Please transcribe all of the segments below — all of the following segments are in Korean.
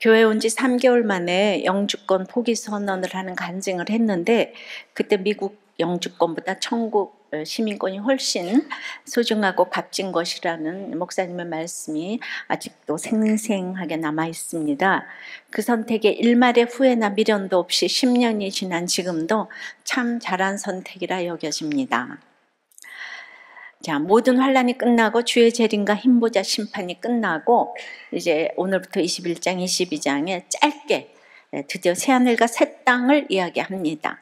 교회 온 지 3개월 만에 영주권 포기 선언을 하는 간증을 했는데, 그때 미국 영주권보다 천국 시민권이 훨씬 소중하고 값진 것이라는 목사님의 말씀이 아직도 생생하게 남아 있습니다. 그 선택에 일말의 후회나 미련도 없이 10년이 지난 지금도 참 잘한 선택이라 여겨집니다. 자, 모든 환란이 끝나고 주의 재림과 힘보자 심판이 끝나고 이제 오늘부터 21장, 22장에 짧게 드디어 새하늘과 새 땅을 이야기합니다.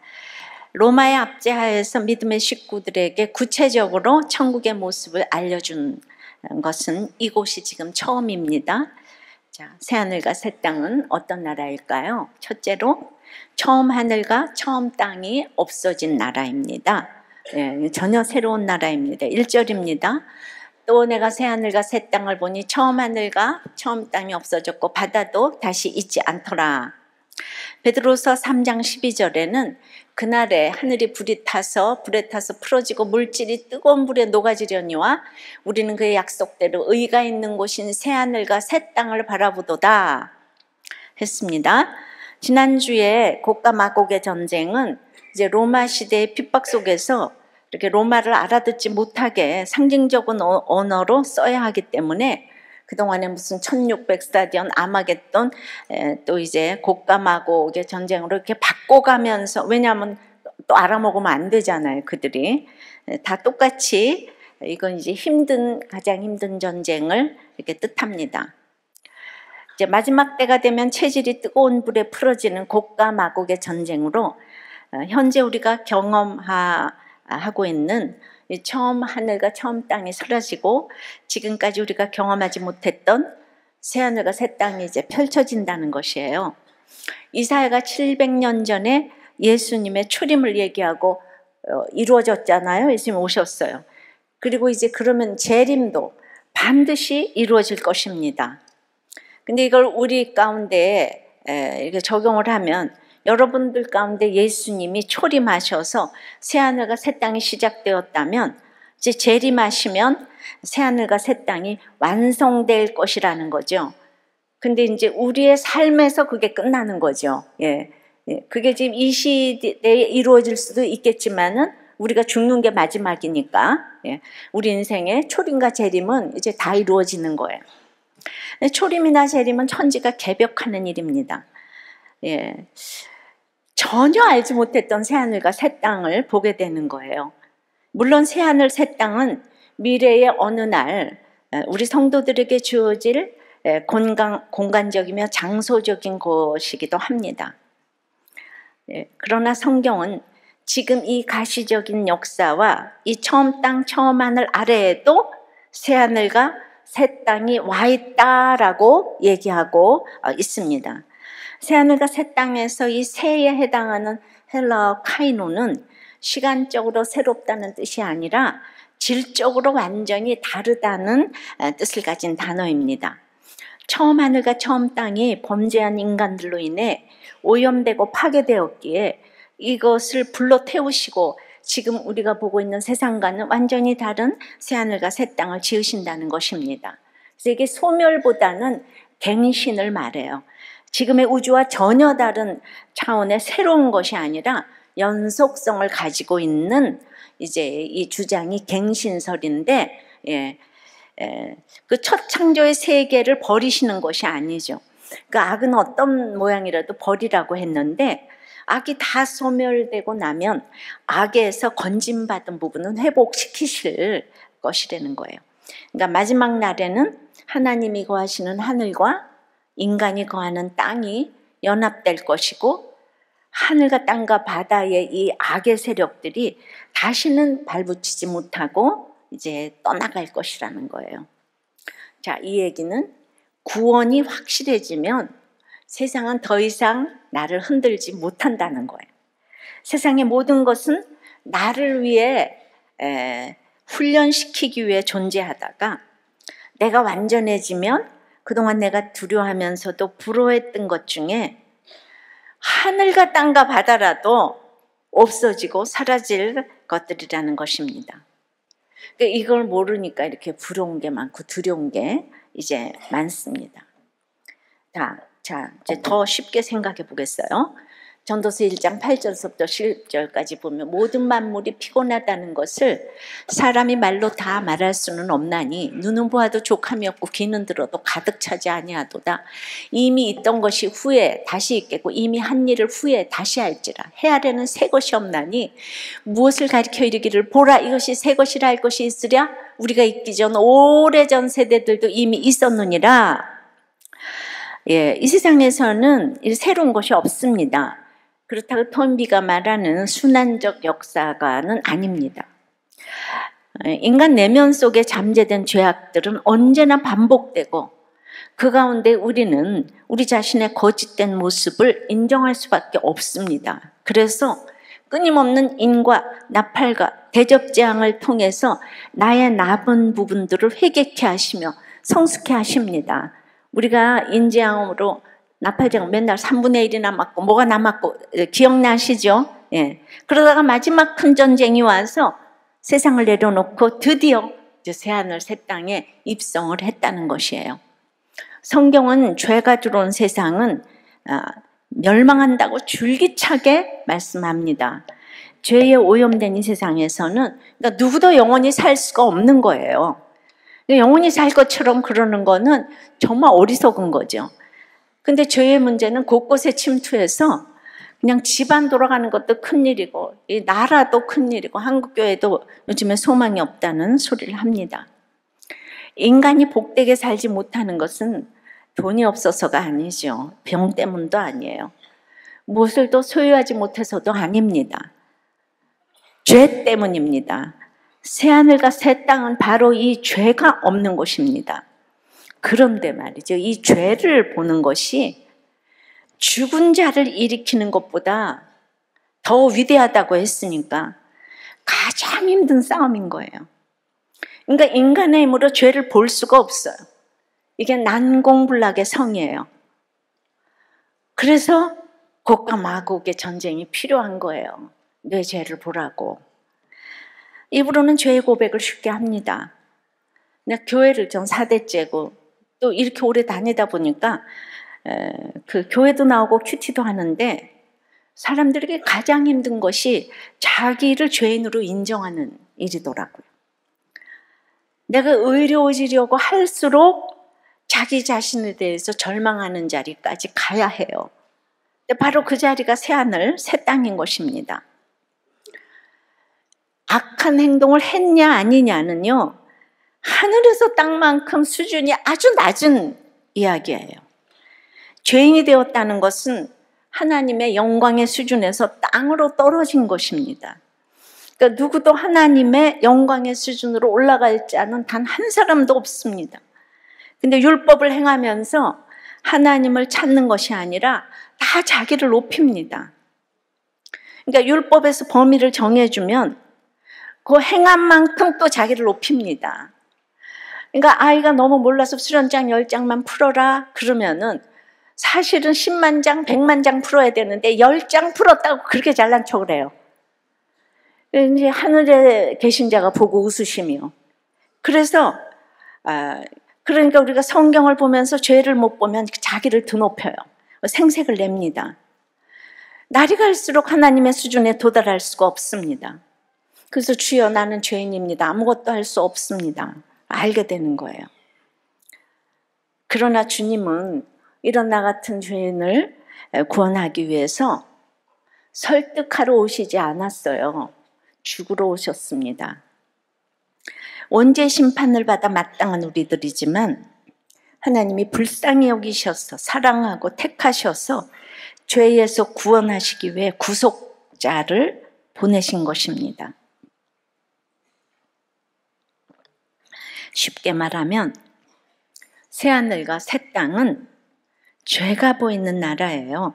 로마의 압제하에서 믿음의 식구들에게 구체적으로 천국의 모습을 알려준 것은 이곳이 지금 처음입니다. 자, 새하늘과 새 땅은 어떤 나라일까요? 첫째로 처음 하늘과 처음 땅이 없어진 나라입니다. 전혀 새로운 나라입니다. 1절입니다. 또 내가 새하늘과 새 땅을 보니 처음 하늘과 처음 땅이 없어졌고 바다도 다시 있지 않더라. 베드로서 3장 12절에는 그날에 하늘이 불에 타서 풀어지고 물질이 뜨거운 불에 녹아지려니와 우리는 그의 약속대로 의가 있는 곳인 새하늘과 새 땅을 바라보도다 했습니다. 지난주에 곡과 마곡의 전쟁은 이제 로마 시대의 핍박 속에서 이렇게 로마를 알아듣지 못하게 상징적인 언어로 써야 하기 때문에 그동안에 무슨 1600 스타디온, 아마겟돈, 또 이제 곡과 마곡의 전쟁으로 이렇게 바꿔가면서, 왜냐하면 또 알아먹으면 안 되잖아요, 그들이. 다 똑같이 이건 이제 가장 힘든 전쟁을 이렇게 뜻합니다. 이제 마지막 때가 되면 체질이 뜨거운 불에 풀어지는 곡과 마곡의 전쟁으로 현재 우리가 경험하고 있는 처음 하늘과 처음 땅이 사라지고 지금까지 우리가 경험하지 못했던 새하늘과 새 땅이 이제 펼쳐진다는 것이에요. 이사야가 700년 전에 예수님의 초림을 얘기하고 이루어졌잖아요. 예수님 오셨어요. 그리고 이제 그러면 재림도 반드시 이루어질 것입니다. 근데 이걸 우리 가운데 이렇게 적용을 하면 여러분들 가운데 예수님이 초림하셔서 새하늘과 새 땅이 시작되었다면 이제 재림하시면 새하늘과 새 땅이 완성될 것이라는 거죠. 근데 이제 우리의 삶에서 그게 끝나는 거죠. 그게 지금 이 시대에 이루어질 수도 있겠지만은 우리가 죽는 게 마지막이니까 우리 인생의 초림과 재림은 이제 다 이루어지는 거예요. 초림이나 재림은 천지가 개벽하는 일입니다. 전혀 알지 못했던 새하늘과 새 땅을 보게 되는 거예요. 물론 새하늘, 새 땅은 미래의 어느 날 우리 성도들에게 주어질 공간적이며 장소적인 것이기도 합니다. 그러나 성경은 지금 이 가시적인 역사와 이 처음 땅, 처음 하늘 아래에도 새하늘과 새 땅이 와 있다라고 얘기하고 있습니다. 새하늘과 새 땅에서 이 새에 해당하는 헬라어 카이노는 시간적으로 새롭다는 뜻이 아니라 질적으로 완전히 다르다는 뜻을 가진 단어입니다. 처음 하늘과 처음 땅이 범죄한 인간들로 인해 오염되고 파괴되었기에 이것을 불러 태우시고 지금 우리가 보고 있는 세상과는 완전히 다른 새하늘과 새 땅을 지으신다는 것입니다. 그래서 이게 소멸보다는 갱신을 말해요. 지금의 우주와 전혀 다른 차원의 새로운 것이 아니라 연속성을 가지고 있는 이제 이 주장이 갱신설인데, 그 첫 창조의 세계를 버리시는 것이 아니죠. 그 악은 어떤 모양이라도 버리라고 했는데 악이 다 소멸되고 나면 악에서 건진받은 부분은 회복시키실 것이라는 거예요. 그러니까 마지막 날에는 하나님이 거하시는 하늘과 인간이 거하는 땅이 연합될 것이고 하늘과 땅과 바다의 이 악의 세력들이 다시는 발붙이지 못하고 이제 떠나갈 것이라는 거예요. 자, 이 얘기는 구원이 확실해지면 세상은 더 이상 나를 흔들지 못한다는 거예요. 세상의 모든 것은 나를 위해 훈련시키기 위해 존재하다가 내가 완전해지면 그동안 내가 두려워하면서도 부러워했던 것 중에 하늘과 땅과 바다라도 없어지고 사라질 것들이라는 것입니다. 그러니까 이걸 모르니까 이렇게 부러운 게 많고 두려운 게 이제 많습니다. 자, 자, 이제 더 쉽게 생각해 보겠어요. 전도서 1장 8절부터 10절까지 보면 모든 만물이 피곤하다는 것을 사람이 말로 다 말할 수는 없나니 눈은 보아도 족함이 없고 귀는 들어도 가득 차지 아니하도다. 이미 있던 것이 후에 다시 있겠고 이미 한 일을 후에 다시 할지라. 헤아려는 새 것이 없나니 무엇을 가리켜 이르기를 보라 이것이 새 것이라 할 것이 있으랴. 우리가 있기 전 오래전 세대들도 이미 있었느니라. 예, 이 세상에서는 새로운 것이 없습니다. 그렇다고 톤비가 말하는 순환적 역사가는 아닙니다. 인간 내면 속에 잠재된 죄악들은 언제나 반복되고 그 가운데 우리는 우리 자신의 거짓된 모습을 인정할 수밖에 없습니다. 그래서 끊임없는 인과 나팔과 대접재앙을 통해서 나의 나쁜 부분들을 회개케 하시며 성숙케 하십니다. 우리가 인지앙으로 나팔재앙 맨날 3분의 1이나 맞고 뭐가 남았고 기억나시죠? 예. 그러다가 마지막 큰 전쟁이 와서 세상을 내려놓고 드디어 새하늘 새 땅에 입성을 했다는 것이에요. 성경은 죄가 들어온 세상은 멸망한다고 줄기차게 말씀합니다. 죄에 오염된 이 세상에서는 그러니까 누구도 영원히 살 수가 없는 거예요. 영원히 살 것처럼 그러는 거는 정말 어리석은 거죠. 근데 죄의 문제는 곳곳에 침투해서 그냥 집안 돌아가는 것도 큰일이고 이 나라도 큰일이고 한국교회도 요즘에 소망이 없다는 소리를 합니다. 인간이 복되게 살지 못하는 것은 돈이 없어서가 아니죠. 병 때문도 아니에요. 무엇을 더 소유하지 못해서도 아닙니다. 죄 때문입니다. 새하늘과 새 땅은 바로 이 죄가 없는 곳입니다. 그런데 말이죠. 이 죄를 보는 것이 죽은 자를 일으키는 것보다 더 위대하다고 했으니까 가장 힘든 싸움인 거예요. 그러니까 인간의 힘으로 죄를 볼 수가 없어요. 이게 난공불락의 성이에요. 그래서 곡과 마곡의 전쟁이 필요한 거예요. 내 죄를 보라고. 입으로는 죄의 고백을 쉽게 합니다. 내가 교회를 전 4대째고 또 이렇게 오래 다니다 보니까 그 교회도 나오고 큐티도 하는데 사람들에게 가장 힘든 것이 자기를 죄인으로 인정하는 일이더라고요. 내가 의로워지려고 할수록 자기 자신에 대해서 절망하는 자리까지 가야 해요. 바로 그 자리가 새하늘, 새 땅인 것입니다. 악한 행동을 했냐 아니냐는요, 하늘에서 땅만큼 수준이 아주 낮은 이야기예요. 죄인이 되었다는 것은 하나님의 영광의 수준에서 땅으로 떨어진 것입니다. 그러니까 누구도 하나님의 영광의 수준으로 올라갈 자는 단 한 사람도 없습니다. 근데 율법을 행하면서 하나님을 찾는 것이 아니라 다 자기를 높입니다. 그러니까 율법에서 범위를 정해주면 그 행한 만큼 또 자기를 높입니다. 그러니까 아이가 너무 몰라서 수련장 10장만 풀어라 그러면은 사실은 10만 장, 100만 장 풀어야 되는데 10장 풀었다고 그렇게 잘난 척을 해요. 이제 하늘에 계신 자가 보고 웃으시며. 그래서 그러니까 우리가 성경을 보면서 죄를 못 보면 자기를 드높여요. 생색을 냅니다. 날이 갈수록 하나님의 수준에 도달할 수가 없습니다. 그래서 주여 나는 죄인입니다. 아무것도 할 수 없습니다. 알게 되는 거예요. 그러나 주님은 이런 나 같은 죄인을 구원하기 위해서 설득하러 오시지 않았어요. 죽으러 오셨습니다. 원죄 심판을 받아 마땅한 우리들이지만 하나님이 불쌍히 여기셔서 사랑하고 택하셔서 죄에서 구원하시기 위해 구속자를 보내신 것입니다. 쉽게 말하면 새하늘과 새 땅은 죄가 보이는 나라예요.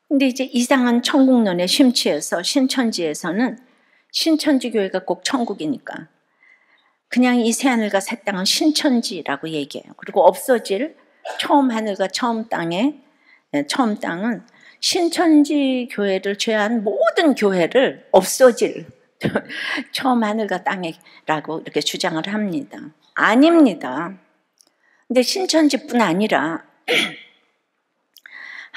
근데 이제 이상한 천국론에 심취해서 신천지에서는 신천지 교회가 꼭 천국이니까 그냥 이 새하늘과 새 땅은 신천지라고 얘기해요. 그리고 없어질 처음 하늘과 처음 땅은 신천지 교회를 제외한 모든 교회를 없어질 처음 하늘과 땅이라고 이렇게 주장을 합니다. 아닙니다. 근데 신천지뿐 아니라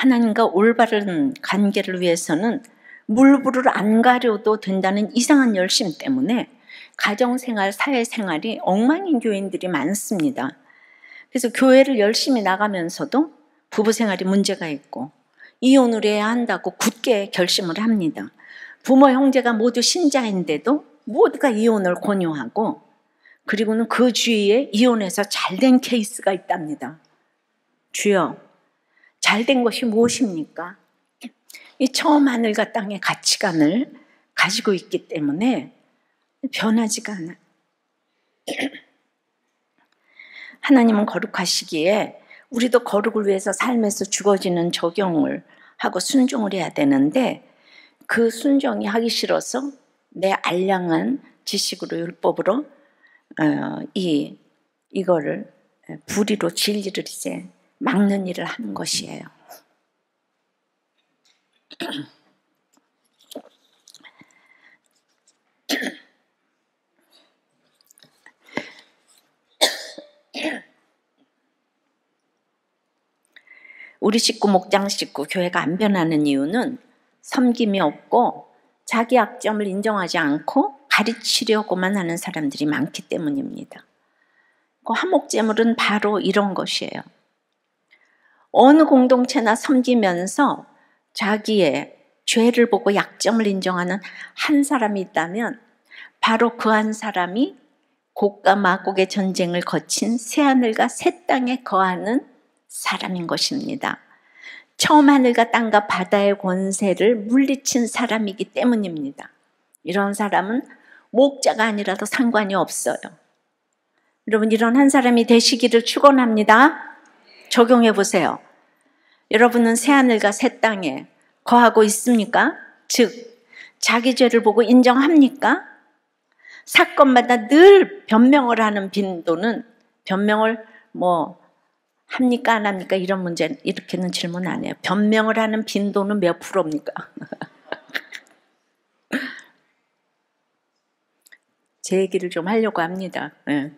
하나님과 올바른 관계를 위해서는 물불을 안 가려도 된다는 이상한 열심 때문에 가정생활, 사회생활이 엉망인 교인들이 많습니다. 그래서 교회를 열심히 나가면서도 부부생활이 문제가 있고 이혼을 해야 한다고 굳게 결심을 합니다. 부모, 형제가 모두 신자인데도 모두가 이혼을 권유하고, 그리고는 그 주위에 이혼해서 잘된 케이스가 있답니다. 주여, 잘된 것이 무엇입니까? 이 처음 하늘과 땅의 가치관을 가지고 있기 때문에 변하지가 않아요. 하나님은 거룩하시기에 우리도 거룩을 위해서 삶에서 주어지는 적용을 하고 순종을 해야 되는데, 그 순종이 하기 싫어서 내 알량한 지식으로, 율법으로 이거를 불의로 진리를 이제 막는 일을 하는 것이에요. 우리 식구, 목장 식구, 교회가 안 변하는 이유는 섬김이 없고 자기 약점을 인정하지 않고 가르치려고만 하는 사람들이 많기 때문입니다. 그 한목재물은 바로 이런 것이에요. 어느 공동체나 섬기면서 자기의 죄를 보고 약점을 인정하는 한 사람이 있다면 바로 그 한 사람이 곡과 마곡의 전쟁을 거친 새하늘과 새 땅에 거하는 사람인 것입니다. 처음 하늘과 땅과 바다의 권세를 물리친 사람이기 때문입니다. 이런 사람은 목자가 아니라도 상관이 없어요. 여러분, 이런 한 사람이 되시기를 축원합니다. 적용해 보세요. 여러분은 새하늘과 새 땅에 거하고 있습니까? 즉, 자기 죄를 보고 인정합니까? 사건마다 늘 변명을 하는 빈도는, 변명을 합니까 안 합니까? 이런 문제 이렇게는 질문 안 해요. 변명을 하는 빈도는 몇 프로입니까? 제 얘기를 좀 하려고 합니다. 네.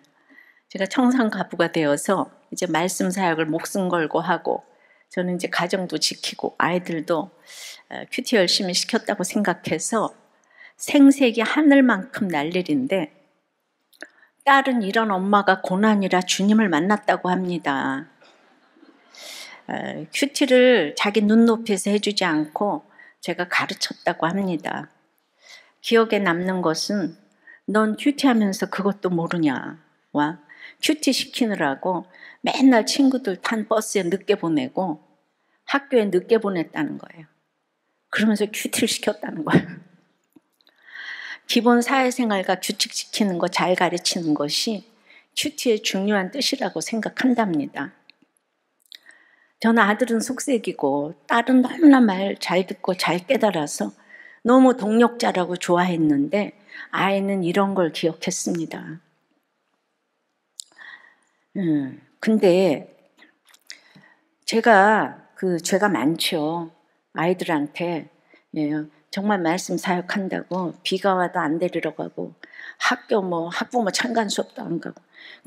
제가 청산가부가 되어서 이제 말씀 사역을 목숨 걸고 하고, 저는 이제 가정도 지키고 아이들도 큐티 열심히 시켰다고 생각해서 생색이 하늘만큼 날 일인데, 딸은 이런 엄마가 고난이라 주님을 만났다고 합니다. 큐티를 자기 눈높이에서 해주지 않고 제가 가르쳤다고 합니다. 기억에 남는 것은 넌 큐티하면서 그것도 모르냐, 와 큐티 시키느라고 맨날 친구들 탄 버스에 늦게 보내고 학교에 늦게 보냈다는 거예요. 그러면서 큐티를 시켰다는 거예요. 기본 사회생활과 규칙 지키는 거 잘 가르치는 것이 큐티의 중요한 뜻이라고 생각한답니다. 저는 아들은 속색이고 딸은 너무나 말 잘 듣고 잘 깨달아서 너무 동력자라고 좋아했는데, 아이는 이런 걸 기억했습니다. 근데 제가 죄가 많죠. 아이들한테 정말 말씀 사역한다고 비가 와도 안 데리러 가고, 학부모 참관 수업도 안 가고,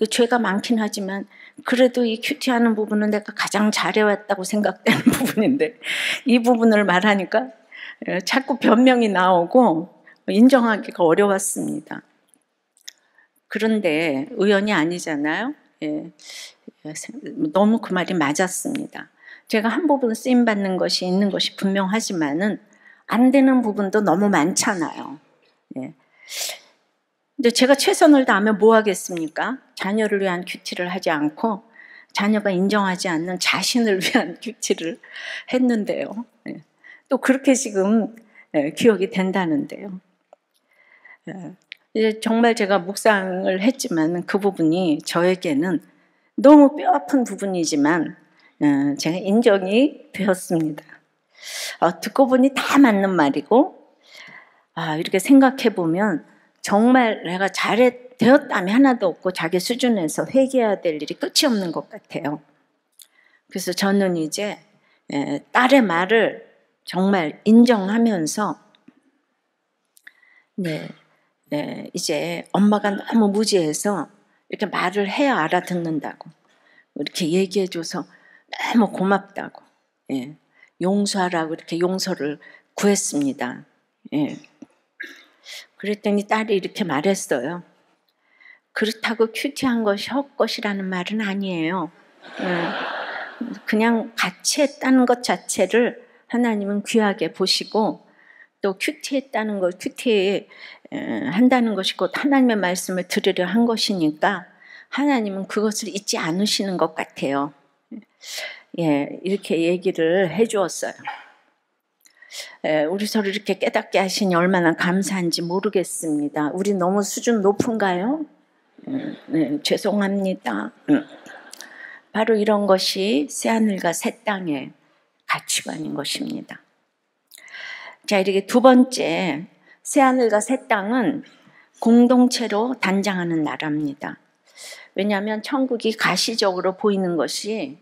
죄가 많긴 하지만 그래도 이 큐티하는 부분은 내가 가장 잘해왔다고 생각되는 부분인데, 이 부분을 말하니까 자꾸 변명이 나오고 인정하기가 어려웠습니다. 그런데 의연이 아니잖아요. 너무 그 말이 맞았습니다. 제가 한 부분 쓰임받는 것이 있는 것이 분명하지만은 안 되는 부분도 너무 많잖아요. 근데 제가 최선을 다하면 뭐 하겠습니까? 자녀를 위한 큐티를 하지 않고 자녀가 인정하지 않는 자신을 위한 큐티를 했는데요. 또 그렇게 지금 기억이 된다는데요. 이제 정말 제가 묵상을 했지만 그 부분이 저에게는 너무 뼈아픈 부분이지만 제가 인정이 되었습니다. 듣고 보니 다 맞는 말이고, 이렇게 생각해 보면 정말 내가 되었다면 하나도 없고 자기 수준에서 회개해야 될 일이 끝이 없는 것 같아요. 그래서 저는 이제 딸의 말을 정말 인정하면서 이제 엄마가 너무 무지해서 이렇게 말을 해야 알아듣는다고, 이렇게 얘기해줘서 너무 고맙다고, 용서하라고 이렇게 용서를 구했습니다. 예. 그랬더니 딸이 이렇게 말했어요. 그렇다고 큐티한 것이 헛것이라는 말은 아니에요. 그냥 같이 했다는 것 자체를 하나님은 귀하게 보시고, 또 큐티했다는 것, 한다는 것이 곧 하나님의 말씀을 들으려 한 것이니까 하나님은 그것을 잊지 않으시는 것 같아요. 예, 이렇게 얘기를 해주었어요. 우리 서로 이렇게 깨닫게 하시니 얼마나 감사한지 모르겠습니다. 우리 너무 수준 높은가요? 네, 죄송합니다. 바로 이런 것이 새하늘과 새 땅의 가치관인 것입니다. 자, 이렇게 두 번째, 새하늘과 새 땅은 공동체로 단장하는 나라입니다. 왜냐하면 천국이 가시적으로 보이는 것이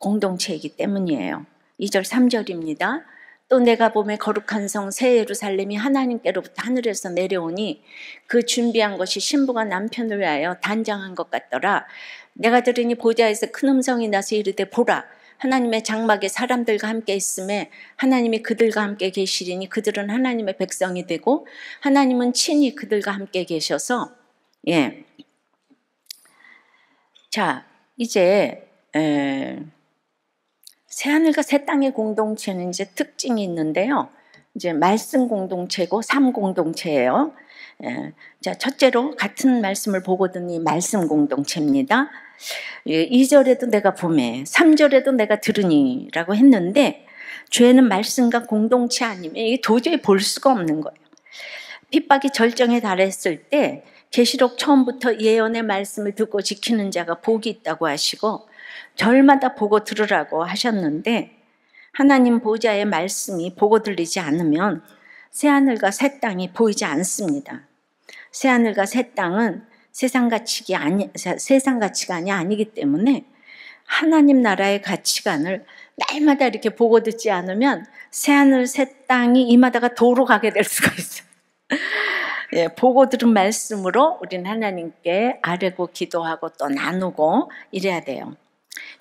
공동체이기 때문이에요. 2절 3절입니다. 또 내가 보매 거룩한 성 새 예루살렘이 하나님께로부터 하늘에서 내려오니 그 준비한 것이 신부가 남편을 위하여 단장한 것 같더라. 내가 들으니 보좌에서 큰 음성이 나서 이르되 보라, 하나님의 장막에 사람들과 함께 있음에 하나님이 그들과 함께 계시리니 그들은 하나님의 백성이 되고 하나님은 친히 그들과 함께 계셔서. 예. 자, 이제 새하늘과 새 땅의 공동체는 이제 특징이 있는데요. 이제 말씀 공동체고 삶 공동체예요. 자, 첫째로 같은 말씀을 보거든요. 말씀 공동체입니다. 2절에도 내가 보매, 3절에도 내가 들으니 라고 했는데, 죄는 말씀과 공동체 아니면 이게 도저히 볼 수가 없는 거예요. 핍박이 절정에 달했을 때 계시록 처음부터 예언의 말씀을 듣고 지키는 자가 복이 있다고 하시고 절마다 보고 들으라고 하셨는데, 하나님 보좌의 말씀이 보고 들리지 않으면 새하늘과 새 땅이 보이지 않습니다. 새하늘과 새 땅은 세상 가치관이 아니기 때문에 하나님 나라의 가치관을 날마다 이렇게 보고 듣지 않으면 새하늘 새 땅이 이마다가 도로 가게 될 수가 있어요. 예, 보고 들은 말씀으로 우리는 하나님께 아뢰고 기도하고 또 나누고 이래야 돼요.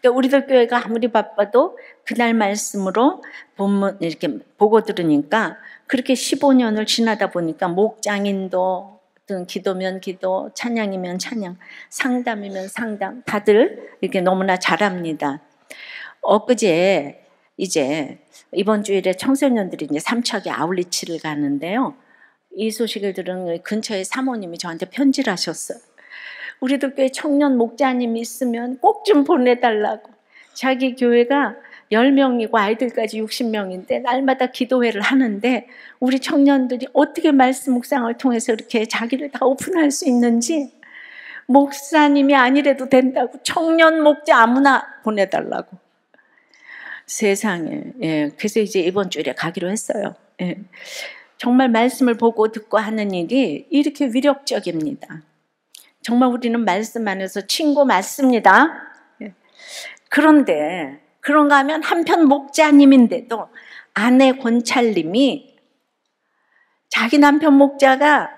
그러니까 우리들 교회가 아무리 바빠도 그날 말씀으로 본문 이렇게 보고 들으니까 그렇게 15년을 지나다 보니까 목장인도 기도면 기도, 찬양이면 찬양, 상담이면 상담, 다들 이렇게 너무나 잘합니다. 엊그제 이제 이번 주일에 청소년들이 이제 삼척에 아울리치를 가는데요. 이 소식을 들은 근처의 사모님이 저한테 편지를 하셨어요. 우리들 교회 청년 목자님 있으면 꼭 좀 보내달라고. 자기 교회가 10명이고 아이들까지 60명인데 날마다 기도회를 하는데 우리 청년들이 어떻게 말씀 묵상을 통해서 이렇게 자기를 다 오픈할 수 있는지, 목사님이 아니래도 된다고 청년 목자 아무나 보내달라고. 세상에. 예, 그래서 이제 이번 주일에 가기로 했어요. 예. 정말 말씀을 보고 듣고 하는 일이 이렇게 위력적입니다. 정말 우리는 말씀 안에서 친구 맞습니다. 그런데 그런가 하면 한편 목자님인데도 아내 권찰님이 자기 남편 목자가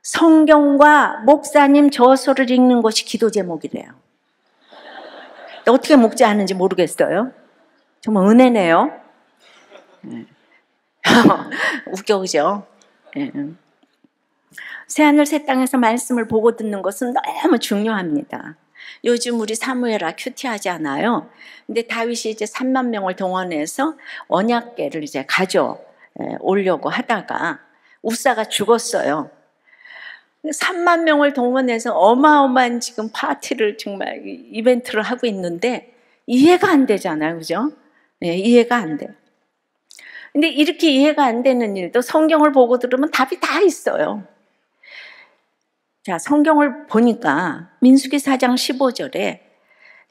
성경과 목사님 저서를 읽는 것이 기도 제목이래요. 어떻게 목자하는지 모르겠어요. 정말 은혜네요. 웃겨, 그죠? 새하늘 새 땅에서 말씀을 보고 듣는 것은 너무 중요합니다. 요즘 우리 사무엘아 큐티하지 않아요? 근데 다윗이 이제 3만 명을 동원해서 언약궤를 이제 가져오려고 하다가 우사가 죽었어요. 3만 명을 동원해서 어마어마한 지금 파티를 정말 이벤트를 하고 있는데 이해가 안 되잖아요. 그죠? 네, 이해가 안 돼요. 근데 이렇게 이해가 안 되는 일도 성경을 보고 들으면 답이 다 있어요. 자, 성경을 보니까 민수기 4장 15절에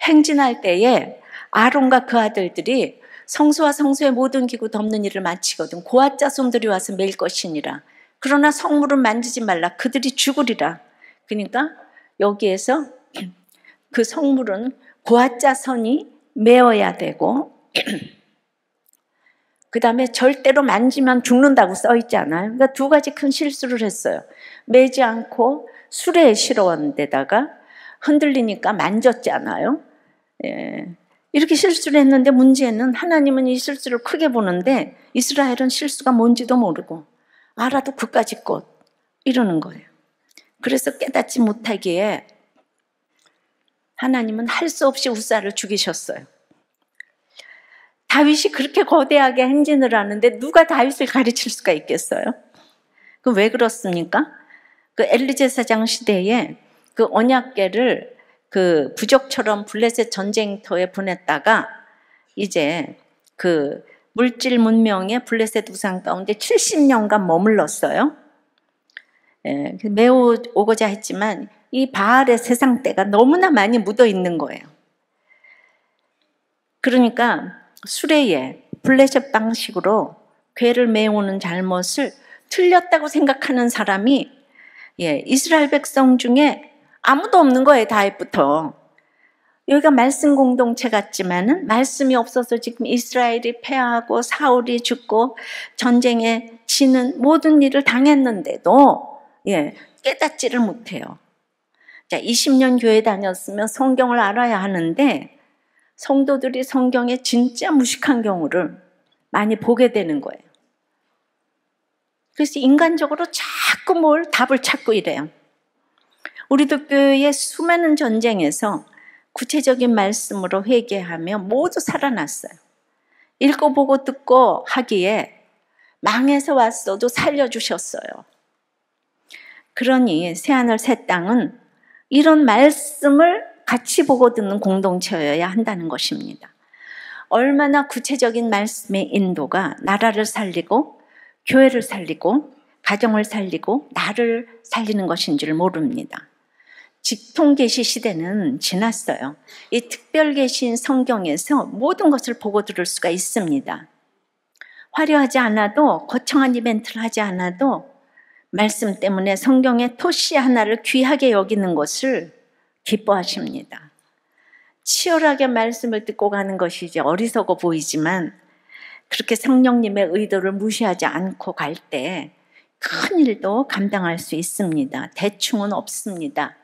행진할 때에 아론과 그 아들들이 성소와 성소의 모든 기구 덮는 일을 마치거든 고앗 자손들이 와서 맬 것이니라. 그러나 성물은 만지지 말라. 그들이 죽으리라. 그러니까 여기에서 그 성물은 고앗 자손이 메어야 되고 그 다음에 절대로 만지면 죽는다고 써 있잖아요. 그러니까 두 가지 큰 실수를 했어요. 매지 않고 수레에 실어온 데다가 흔들리니까 만졌잖아요. 예. 이렇게 실수를 했는데 문제는 하나님은 이 실수를 크게 보는데 이스라엘은 실수가 뭔지도 모르고 알아도 그까짓 것 이러는 거예요. 그래서 깨닫지 못하기에 하나님은 할 수 없이 우사를 죽이셨어요. 다윗이 그렇게 거대하게 행진을 하는데 누가 다윗을 가르칠 수가 있겠어요? 그 왜 그렇습니까? 그 엘리제사장 시대에 그 언약궤를 그 부적처럼 블레셋 전쟁터에 보냈다가 이제 그 물질 문명의 블레셋 우상 가운데 70년간 머물렀어요. 예, 매우 오고자 했지만 이 바알의 세상때가 너무나 많이 묻어 있는 거예요. 그러니까 수레에 블레셋 방식으로 궤를 메우는 잘못을 틀렸다고 생각하는 사람이 이스라엘 백성 중에 아무도 없는 거예요. 다윗부터. 여기가 말씀 공동체 같지만은 말씀이 없어서 지금 이스라엘이 패하고 사울이 죽고 전쟁에 지는 모든 일을 당했는데도 깨닫지를 못해요. 자, 20년 교회 다녔으면 성경을 알아야 하는데 성도들이 성경에 진짜 무식한 경우를 많이 보게 되는 거예요. 그래서 인간적으로 자꾸 뭘 답을 찾고 이래요. 우리도 교회의 수많은 전쟁에서 구체적인 말씀으로 회개하며 모두 살아났어요. 읽고 보고 듣고 하기에 망해서 왔어도 살려주셨어요. 그러니 새하늘 새 땅은 이런 말씀을 같이 보고 듣는 공동체여야 한다는 것입니다. 얼마나 구체적인 말씀의 인도가 나라를 살리고 교회를 살리고 가정을 살리고 나를 살리는 것인 줄 모릅니다. 직통계시 시대는 지났어요. 이 특별계시인 성경에서 모든 것을 보고 들을 수가 있습니다. 화려하지 않아도 거창한 이벤트를 하지 않아도 말씀 때문에 성경의 토시 하나를 귀하게 여기는 것을 기뻐하십니다. 치열하게 말씀을 듣고 가는 것이 이제 어리석어 보이지만 그렇게 성령님의 의도를 무시하지 않고 갈 때 큰 일도 감당할 수 있습니다. 대충은 없습니다.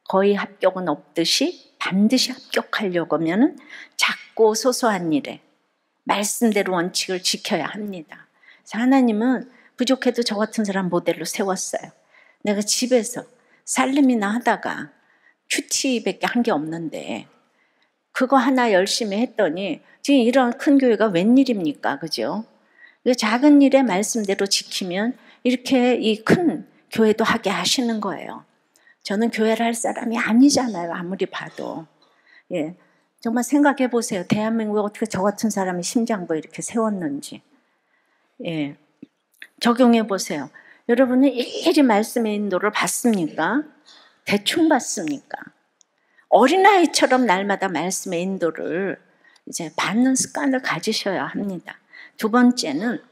거의 합격은 없듯이 반드시 합격하려고 하면 작고 소소한 일에 말씀대로 원칙을 지켜야 합니다. 그래서 하나님은 부족해도 저 같은 사람 모델로 세웠어요. 내가 집에서 살림이나 하다가 큐티밖에 한 게 없는데 그거 하나 열심히 했더니 지금 이런 큰 교회가 웬일입니까? 그죠? 작은 일에 말씀대로 지키면 이렇게 이 큰 교회도 하게 하시는 거예요. 저는 교회를 할 사람이 아니잖아요. 아무리 봐도. 정말 생각해 보세요. 대한민국에 어떻게 저 같은 사람이 심장부 이렇게 세웠는지. 적용해 보세요. 여러분은 일일이 말씀의 인도를 받습니까? 대충 받습니까? 어린아이처럼 날마다 말씀의 인도를 이제 받는 습관을 가지셔야 합니다. 두 번째는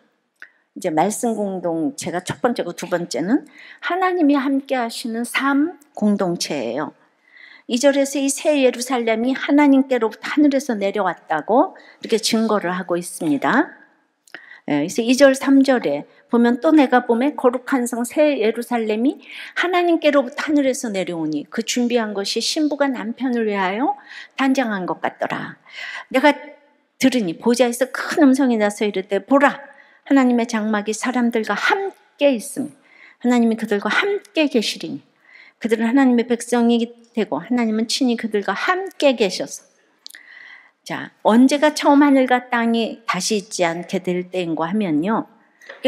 이제 말씀 공동체가 첫 번째고 두 번째는 하나님이 함께 하시는 삶 공동체예요. 2절에서 이 새 예루살렘이 하나님께로부터 하늘에서 내려왔다고 이렇게 증거를 하고 있습니다. 그래서 2절 3절에 보면 또 내가 보매 거룩한 성 새 예루살렘이 하나님께로부터 하늘에서 내려오니 그 준비한 것이 신부가 남편을 위하여 단장한 것 같더라. 내가 들으니 보좌에서 큰 음성이 나서 이르되 보라 하나님의 장막이 사람들과 함께 있음. 하나님이 그들과 함께 계시리니 그들은 하나님의 백성이 되고 하나님은 친히 그들과 함께 계셔서 자, 언제가 처음 하늘과 땅이 다시 있지 않게 될 때인가 하면요.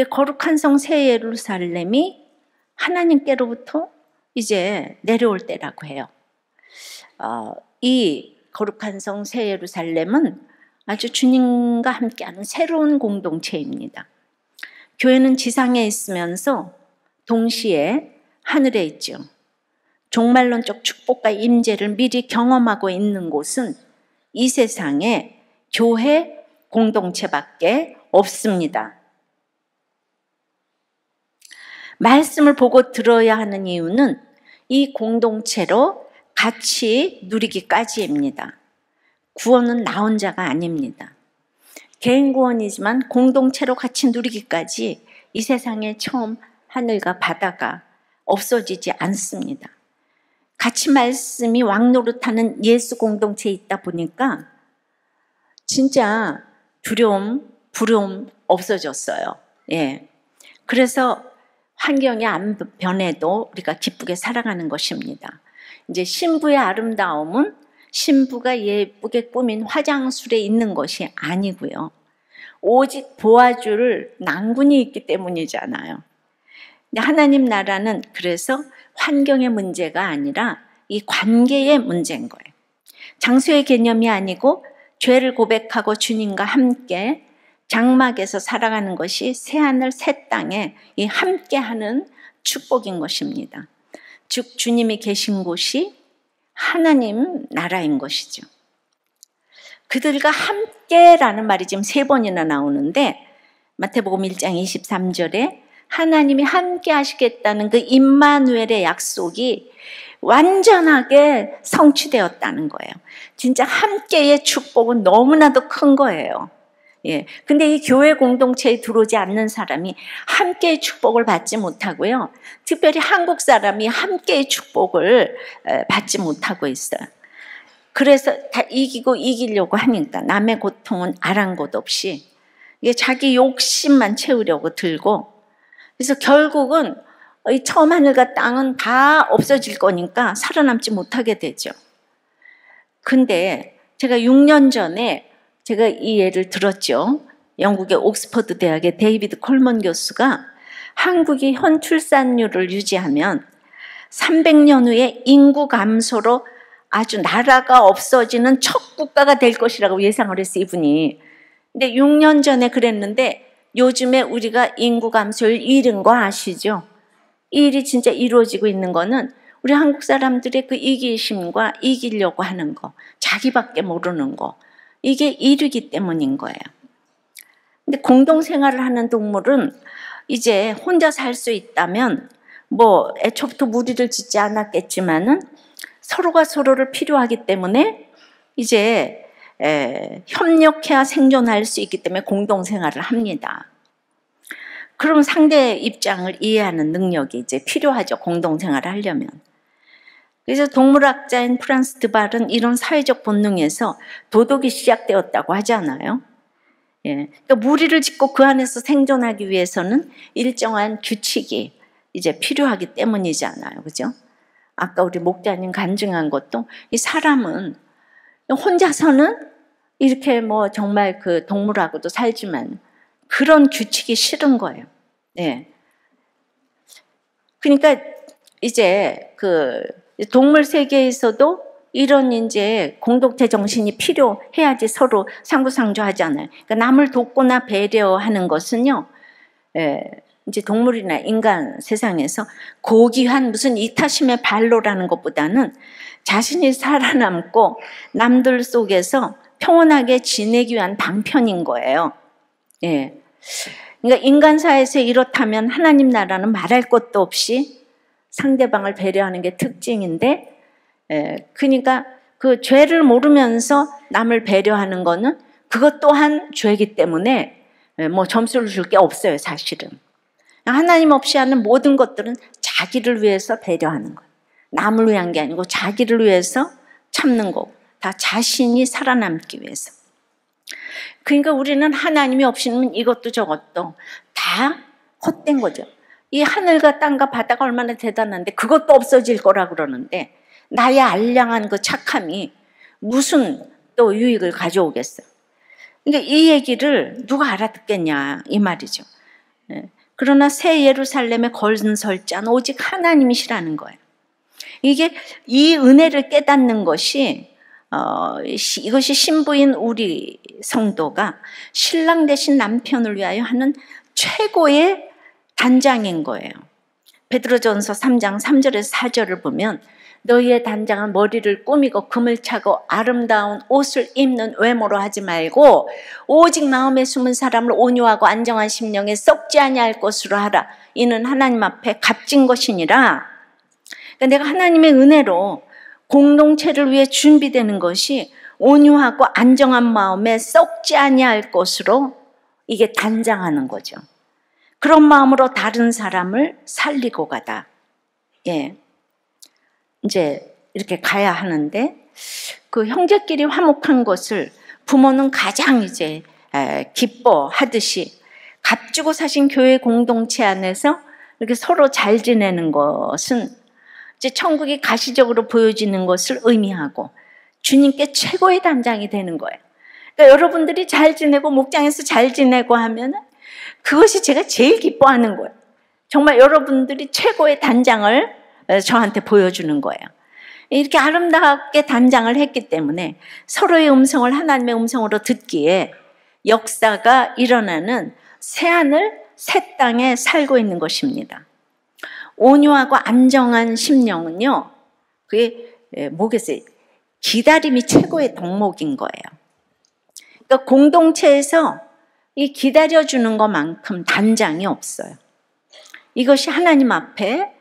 거룩한 성 새 예루살렘이 하나님께로부터 이제 내려올 때라고 해요. 이 거룩한 성 새 예루살렘은 아주 주님과 함께하는 새로운 공동체입니다. 교회는 지상에 있으면서 동시에 하늘에 있죠. 종말론적 축복과 임재를 미리 경험하고 있는 곳은 이 세상에 교회 공동체밖에 없습니다. 말씀을 보고 들어야 하는 이유는 이 공동체로 같이 누리기까지입니다. 구원은 나 혼자가 아닙니다. 개인 구원이지만 공동체로 같이 누리기까지 이 세상에 처음 하늘과 바다가 없어지지 않습니다. 같이 말씀이 왕노릇하는 예수 공동체에 있다 보니까 진짜 두려움, 부러움 없어졌어요. 예. 그래서 환경이 안 변해도 우리가 기쁘게 살아가는 것입니다. 이제 신부의 아름다움은 신부가 예쁘게 꾸민 화장술에 있는 것이 아니고요. 오직 도와줄 낭군이 있기 때문이잖아요. 하나님 나라는 그래서 환경의 문제가 아니라 이 관계의 문제인 거예요. 장소의 개념이 아니고 죄를 고백하고 주님과 함께 장막에서 살아가는 것이 새하늘 새 땅에 이 함께하는 축복인 것입니다. 즉 주님이 계신 곳이 하나님 나라인 것이죠. 그들과 함께라는 말이 지금 3번이나 나오는데 마태복음 1장 23절에 하나님이 함께 하시겠다는 그 임마누엘의 약속이 완전하게 성취되었다는 거예요. 진짜 함께의 축복은 너무나도 큰 거예요. 예. 근데 이 교회 공동체에 들어오지 않는 사람이 함께의 축복을 받지 못하고요. 특별히 한국 사람이 함께의 축복을 받지 못하고 있어요. 그래서 다 이기려고 하니까 남의 고통은 아랑곳 없이 이게 자기 욕심만 채우려고 들고, 그래서 결국은 이 처음 하늘과 땅은 다 없어질 거니까 살아남지 못하게 되죠. 근데 제가 6년 전에 제가 이 예를 들었죠. 영국의 옥스퍼드 대학의 데이비드 콜먼 교수가 한국이 현 출산율을 유지하면 300년 후에 인구 감소로 아주 나라가 없어지는 첫 국가가 될 것이라고 예상을 했어요, 이분이. 근데 6년 전에 그랬는데 요즘에 우리가 인구 감소율 1인 거 아시죠? 이 일이 진짜 이루어지고 있는 거는 우리 한국 사람들의 그 이기심과 이기려고 하는 거, 자기밖에 모르는 거, 이게 이르기 때문인 거예요. 근데 공동생활을 하는 동물은 이제 혼자 살 수 있다면 뭐 애초부터 무리를 짓지 않았겠지만은 서로가 서로를 필요하기 때문에 이제 협력해야 생존할 수 있기 때문에 공동생활을 합니다. 그럼 상대의 입장을 이해하는 능력이 이제 필요하죠. 공동생활을 하려면. 그래서 동물학자인 프란스 드발은 이런 사회적 본능에서 도덕이 시작되었다고 하잖아요. 예. 그러니까 무리를 짓고 그 안에서 생존하기 위해서는 일정한 규칙이 이제 필요하기 때문이잖아요. 그죠? 아까 우리 목자님 간증한 것도 이 사람은 혼자서는 이렇게 뭐 정말 그 동물하고도 살지만 그런 규칙이 싫은 거예요. 예. 그러니까 이제 그 동물 세계에서도 이런 이제 공동체 정신이 필요해야지 서로 상부상조하잖아요. 그러니까 남을 돕거나 배려하는 것은요, 이제 동물이나 인간 세상에서 고귀한 무슨 이타심의 발로라는 것보다는 자신이 살아남고 남들 속에서 평온하게 지내기 위한 방편인 거예요. 예. 그러니까 인간사에서 이렇다면 하나님 나라는 말할 것도 없이 상대방을 배려하는 게 특징인데, 그러니까 그 죄를 모르면서 남을 배려하는 거는 그것 또한 죄이기 때문에 뭐 점수를 줄 게 없어요, 사실은. 하나님 없이 하는 모든 것들은 자기를 위해서 배려하는 거예요. 남을 위한 게 아니고 자기를 위해서 참는 거고, 다 자신이 살아남기 위해서. 그러니까 우리는 하나님이 없이는 이것도 저것도 다 헛된 거죠. 이 하늘과 땅과 바다가 얼마나 대단한데 그것도 없어질 거라 그러는데 나의 알량한 그 착함이 무슨 또 유익을 가져오겠어요. 그러니까 이 얘기를 누가 알아듣겠냐 이 말이죠. 그러나 새 예루살렘의 건설자는 오직 하나님이시라는 거예요. 이게 이 은혜를 깨닫는 것이 이것이 신부인 우리 성도가 신랑 되신 남편을 위하여 하는 최고의 단장인 거예요. 베드로전서 3장 3절에서 4절을 보면 너희의 단장은 머리를 꾸미고 금을 차고 아름다운 옷을 입는 외모로 하지 말고 오직 마음에 숨은 사람을 온유하고 안정한 심령에 썩지 아니할 것으로 하라. 이는 하나님 앞에 값진 것이니라. 그러니까 내가 하나님의 은혜로 공동체를 위해 준비되는 것이 온유하고 안정한 마음에 썩지 아니할 것으로 이게 단장하는 거죠. 그런 마음으로 다른 사람을 살리고 가다. 예. 이제 이렇게 가야 하는데 그 형제끼리 화목한 것을 부모는 가장 이제 기뻐하듯이 값주고 사신 교회 공동체 안에서 이렇게 서로 잘 지내는 것은 이제 천국이 가시적으로 보여지는 것을 의미하고 주님께 최고의 단장이 되는 거예요. 그러니까 여러분들이 잘 지내고 목장에서 잘 지내고 하면 그것이 제가 제일 기뻐하는 거예요. 정말 여러분들이 최고의 단장을 저한테 보여주는 거예요. 이렇게 아름답게 단장을 했기 때문에 서로의 음성을 하나님의 음성으로 듣기에 역사가 일어나는 새하늘 새 땅에 살고 있는 것입니다. 온유하고 안정한 심령은요, 그게 뭐겠어요? 기다림이 최고의 덕목인 거예요. 그러니까 공동체에서 이 기다려주는 것만큼 단장이 없어요. 이것이 하나님 앞에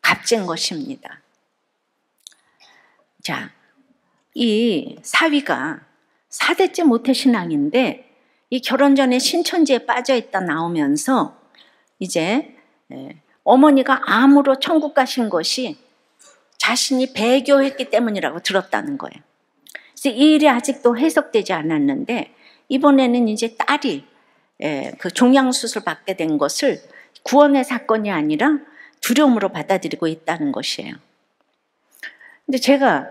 값진 것입니다. 자, 이 사위가 4대째 모태신앙인데 이 결혼 전에 신천지에 빠져있다 나오면서 이제 어머니가 암으로 천국 가신 것이 자신이 배교했기 때문이라고 들었다는 거예요. 그래서 이 일이 아직도 해석되지 않았는데 이번에는 이제 딸이 그 종양수술 받게 된 것을 구원의 사건이 아니라 두려움으로 받아들이고 있다는 것이에요. 근데 제가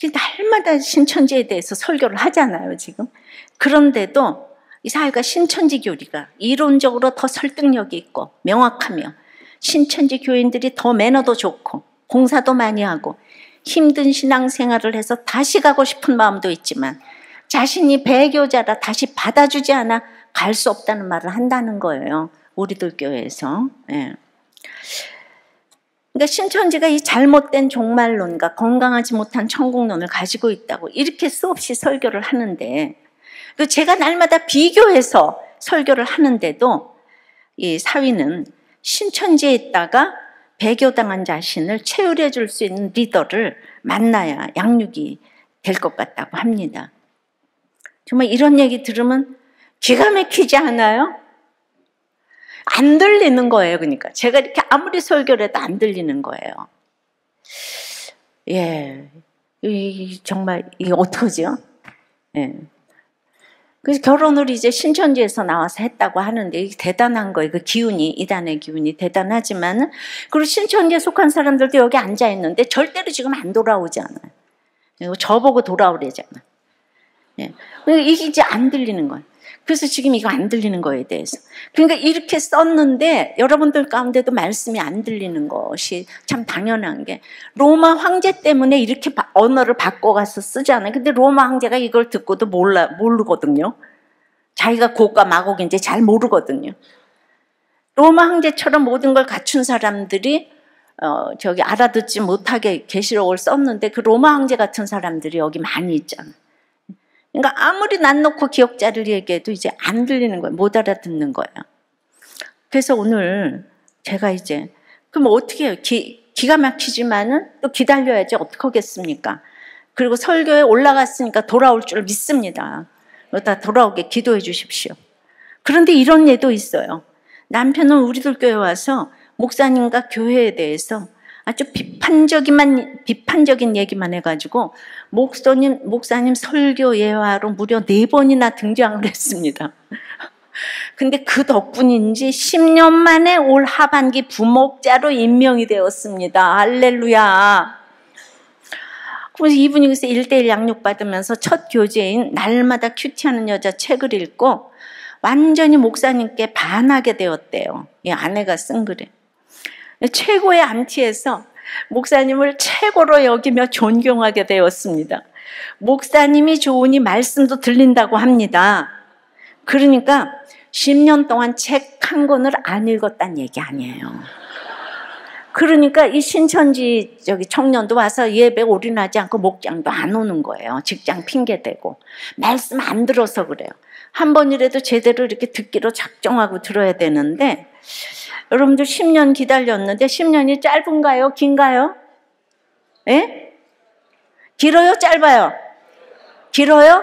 날마다 신천지에 대해서 설교를 하잖아요, 지금. 그런데도 이 사회가 신천지 교리가 이론적으로 더 설득력이 있고 명확하며 신천지 교인들이 더 매너도 좋고 봉사도 많이 하고 힘든 신앙생활을 해서 다시 가고 싶은 마음도 있지만 자신이 배교자라 다시 받아주지 않아 갈 수 없다는 말을 한다는 거예요. 우리들 교회에서. 그러니까 신천지가 이 잘못된 종말론과 건강하지 못한 천국론을 가지고 있다고 이렇게 수없이 설교를 하는데 제가 날마다 비교해서 설교를 하는데도 이 사위는 신천지에 있다가 배교당한 자신을 채울해 줄 수 있는 리더를 만나야 양육이 될 것 같다고 합니다. 정말 이런 얘기 들으면 기가 막히지 않아요? 안 들리는 거예요. 그러니까 제가 이렇게 아무리 설교를 해도 안 들리는 거예요. 정말 이게 어떡하죠? 그래서 결혼을 이제 신천지에서 나와서 했다고 하는데 이게 대단한 거예요. 그 기운이, 이단의 기운이 대단하지만 그리고 신천지에 속한 사람들도 여기 앉아 있는데 절대로 지금 안 돌아오잖아요. 저보고 돌아오래잖아. 이게 이제 안 들리는 거예요. 그래서 지금 이거 안 들리는 거에 대해서. 그러니까 이렇게 썼는데 여러분들 가운데도 말씀이 안 들리는 것이 참 당연한 게 로마 황제 때문에 이렇게 언어를 바꿔가서 쓰잖아요. 근데 로마 황제가 이걸 듣고도 모르거든요. 자기가 고가 마곡인지 잘 모르거든요. 로마 황제처럼 모든 걸 갖춘 사람들이 알아듣지 못하게 계시록을 썼는데 그 로마 황제 같은 사람들이 여기 많이 있잖아요. 그러니까 아무리 난 놓고 기억자를 얘기해도 이제 안 들리는 거예요. 못 알아듣는 거예요. 그래서 오늘 제가 이제 그럼 어떻게 해요? 기가 막히지만은 또 기다려야지 어떡하겠습니까? 그리고 설교에 올라갔으니까 돌아올 줄 믿습니다. 다 돌아오게 기도해 주십시오. 그런데 이런 예도 있어요. 남편은 우리들 교회 와서 목사님과 교회에 대해서 아주 비판적인 얘기만 해가지고 목사님 설교 예화로 무려 4번이나 등장을 했습니다. 근데 그 덕분인지 10년 만에 올 하반기 부목자로 임명이 되었습니다. 할렐루야. 그래서 이분이 그래서 1:1 양육받으면서 첫 교재인 날마다 큐티하는 여자 책을 읽고 완전히 목사님께 반하게 되었대요. 이 아내가 쓴 글에. 최고의 안티에서 목사님을 최고로 여기며 존경하게 되었습니다. 목사님이 좋으니 말씀도 들린다고 합니다. 그러니까 10년 동안 책 한 권을 안 읽었다는 얘기 아니에요. 그러니까 이 신천지 청년도 와서 예배 올인하지 않고 목장도 안 오는 거예요. 직장 핑계대고. 말씀 안 들어서 그래요. 한 번이라도 제대로 이렇게 듣기로 작정하고 들어야 되는데 여러분들 10년 기다렸는데 10년이 짧은가요? 긴가요? 길어요? 짧아요? 길어요?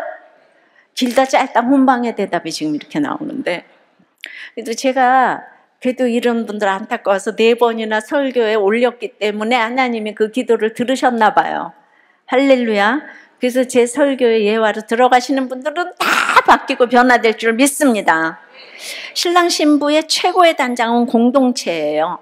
길다 짧다 혼방의 대답이 지금 이렇게 나오는데 그래도 제가 그래도 이런 분들 안타까워서 4번이나 설교에 올렸기 때문에 하나님이 그 기도를 들으셨나 봐요. 할렐루야. 그래서 제 설교의 예화로 들어가시는 분들은 다 바뀌고 변화될 줄 믿습니다. 신랑 신부의 최고의 단장은 공동체예요.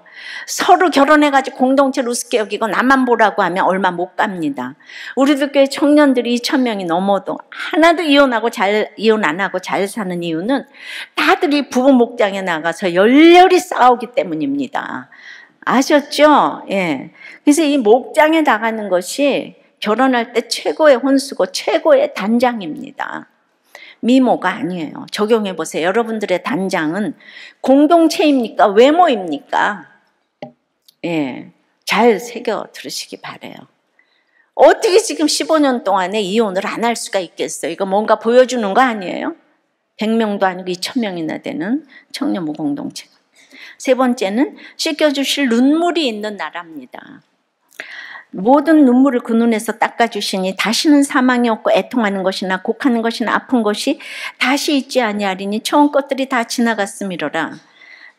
서로 결혼해가지고 공동체를 우습게 여기고 나만 보라고 하면 얼마 못 갑니다. 우리들 교회 청년들이 2,000명이 넘어도 하나도 이혼 안 하고 잘 사는 이유는 다들 이 부부 목장에 나가서 열렬히 싸우기 때문입니다. 아셨죠? 예. 그래서 이 목장에 나가는 것이 결혼할 때 최고의 혼수고 최고의 단장입니다. 미모가 아니에요. 적용해 보세요. 여러분들의 단장은 공동체입니까? 외모입니까? 예, 잘 새겨 들으시기 바라요. 어떻게 지금 15년 동안에 이혼을 안 할 수가 있겠어요? 이거 뭔가 보여주는 거 아니에요? 100명도 아니고 2,000명이나 되는 청년부 공동체가. 세 번째는 씻겨주실 눈물이 있는 나라입니다. 모든 눈물을 그 눈에서 닦아주시니 다시는 사망이 없고 애통하는 것이나 곡하는 것이나 아픈 것이 다시 있지 아니하리니 처음 것들이 다 지나갔음이로라.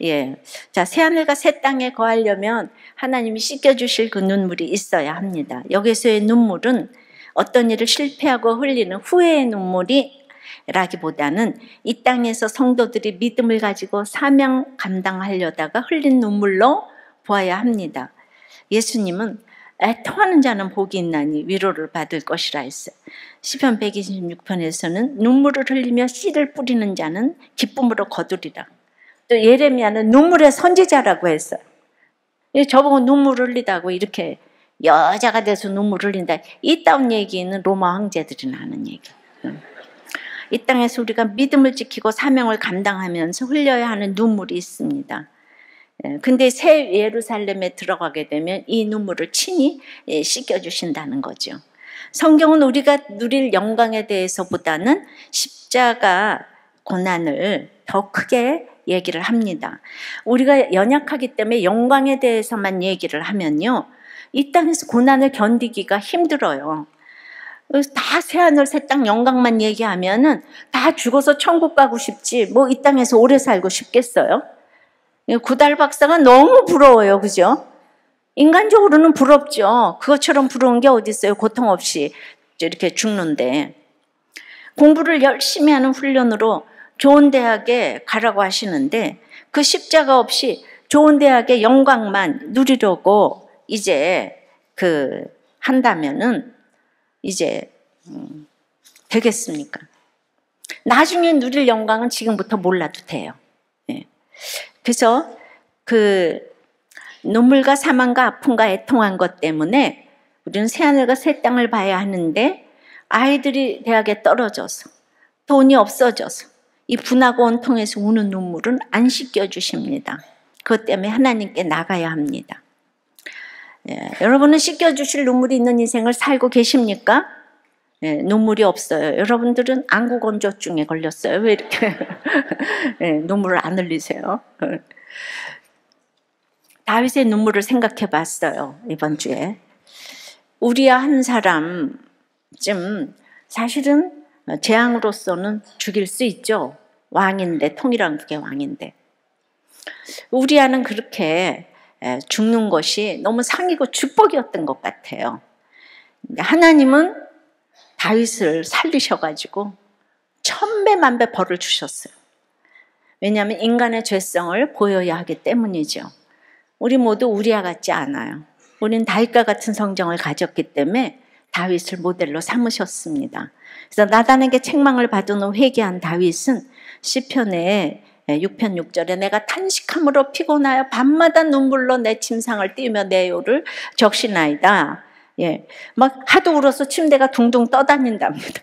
예, 자, 새하늘과 새 땅에 거하려면 하나님이 씻겨주실 그 눈물이 있어야 합니다. 여기서의 눈물은 어떤 일을 실패하고 흘리는 후회의 눈물이 라기보다는 이 땅에서 성도들이 믿음을 가지고 사명 감당하려다가 흘린 눈물로 보아야 합니다. 예수님은 애통하는 자는 복이 있나니 위로를 받을 것이라 했어요. 시편 126편에서는 눈물을 흘리며 씨를 뿌리는 자는 기쁨으로 거두리라. 또 예레미야는 눈물의 선지자라고 했어요. 저보고 눈물 흘리다고 이렇게 여자가 돼서 눈물 흘린다. 이따운 얘기는 로마 황제들이 하는 얘기. 이 땅에서 우리가 믿음을 지키고 사명을 감당하면서 흘려야 하는 눈물이 있습니다. 근데 새 예루살렘에 들어가게 되면 이 눈물을 친히 씻겨주신다는 거죠. 성경은 우리가 누릴 영광에 대해서보다는 십자가 고난을 더 크게 얘기를 합니다. 우리가 연약하기 때문에 영광에 대해서만 얘기를 하면요, 이 땅에서 고난을 견디기가 힘들어요. 다 새하늘 새 땅 영광만 얘기하면은 다 죽어서 천국 가고 싶지 뭐 이 땅에서 오래 살고 싶겠어요? 구달 박사가 너무 부러워요. 그죠? 인간적으로는 부럽죠. 그것처럼 부러운 게 어디 있어요? 고통 없이 이렇게 죽는데. 공부를 열심히 하는 훈련으로 좋은 대학에 가라고 하시는데 그 십자가 없이 좋은 대학의 영광만 누리려고 이제 한다면은 이제 되겠습니까? 나중에 누릴 영광은 지금부터 몰라도 돼요. 네. 그래서 눈물과 사망과 아픔과 애통한 것 때문에 우리는 새하늘과 새 땅을 봐야 하는데 아이들이 대학에 떨어져서 돈이 없어져서 이 분하고 원통에서 우는 눈물은 안 씻겨주십니다. 그것 때문에 하나님께 나가야 합니다. 예, 여러분은 씻겨주실 눈물이 있는 인생을 살고 계십니까? 예, 눈물이 없어요. 여러분들은 안구건조증에 걸렸어요. 왜 이렇게 예, 눈물을 안 흘리세요? 다윗의 눈물을 생각해 봤어요. 이번 주에. 우리야 한 사람쯤 사실은 재앙으로서는 죽일 수 있죠. 왕인데, 통일왕국의 왕인데. 우리야는 그렇게 죽는 것이 너무 상이고 축복이었던 것 같아요. 하나님은 다윗을 살리셔가지고 1000배 만배 벌을 주셨어요. 왜냐하면 인간의 죄성을 보여야 하기 때문이죠. 우리 모두 우리와 같지 않아요. 우리는 다윗과 같은 성정을 가졌기 때문에 다윗을 모델로 삼으셨습니다. 그래서 나단에게 책망을 받은 후 회개한 다윗은 시편에 6편 6절에 내가 탄식함으로 피곤하여 밤마다 눈물로 내 침상을 띄우며 내 요를 적시나이다. 예, 막 하도 울어서 침대가 둥둥 떠다닌답니다.